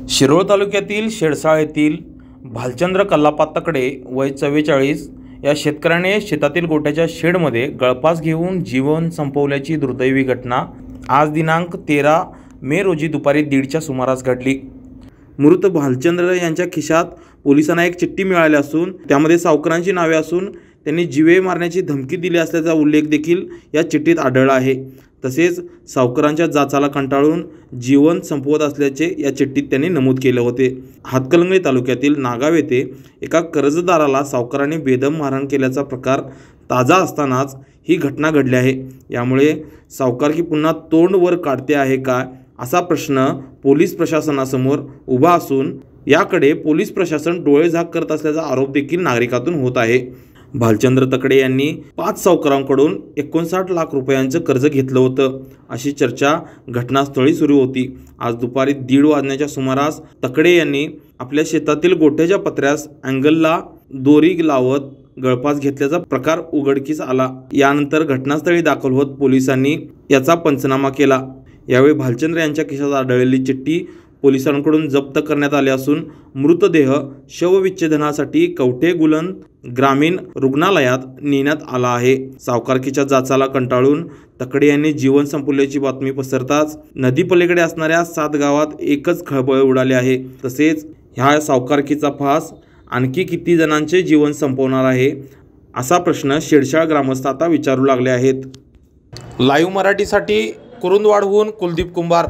शिरोळ तालुक्यातील शेडसाळ येथील भालचंद्र कल्लापा तकडे वय 44 या शेतकऱ्याने शेतातील गोट्याच्या शेडमध्ये गळफास घेऊन जीवन संपवल्याची दुर्दैवी घटना आज दिनांक 13 मे रोजी दुपारी 1:30च्या सुमारास घडली। मृत भालचंद्र यांच्या खिशात पोलिसांना एक चिठ्ठी मिळाली असून त्यामध्ये सावकारांची नावे असून त्यांनी जीवे मारण्याची धमकी दिली असल्याचा उल्लेख देखील या चिठ्ठीत आढळला आहे। तसेच सावकारांच्या जाचाला कंटाळून जीवन संपवत असल्याचे या चिठ्ठीत त्यांनी नमूद केले होते। हातकणंगले तालुक्यातील नागाव येथे एका कर्जदाराला सावकारांनी बेदम मारहाण केल्याचा प्रकार ताजा असतानाच ही घटना घडली आहे। यामुळे सावकारकी पुन्हा तोंड वर काढते आहे का असा प्रश्न पोलीस प्रशासनासमोर उभा असून याकडे पोलीस प्रशासन डोळेझाक करत असल्याचा आरोप देखील नागरिकातून होत आहे। भालचंद्र तकडे यांनी 5 सावकारांकडून 59 लाख रुपयांचं कर्ज घेतलं होतं अशी चर्चा घटनास्थळी सुरू होती। आज दुपारी 1:30 वाजण्याच्या सुमारास तकडे यांनी आपल्या शेतातील गोठ्याच्या पत्र्यास अँगलला दोरी लावत गळफास घेतल्याचा प्रकार उघडकीस आला। यानंतर घटनास्थळी दाखल होत पोलिसांनी याचा पंचनामा केला। यावेळी भालचंद्र यांच्या खिशात आढळलेली चिठ्ठी पोलिसांकडून जप्त करण्यात आली असून मृतदेह शवविच्छेदनासाठी कवठे गुलन ग्रामीण रुग्णालयात नेण्यात आला आहे। सावकारकीच्या जाचाला कंटाळून तकडे यांनी जीवन संपवल्याची बातमी पसरताच नदीपलीकडे असणाऱ्या 7 गावात एकच खळबळ उडाली आहे। तसेच ह्या सावकारकीचा फास आणखी किती जणांचे जीवन संपवणार आहे असा प्रश्न शेडशाळ ग्रामस्थ आता विचारू लागले आहेत। लाईव्ह मराठीसाठी कुरुंदवाडहून कुलदीप कुंभार।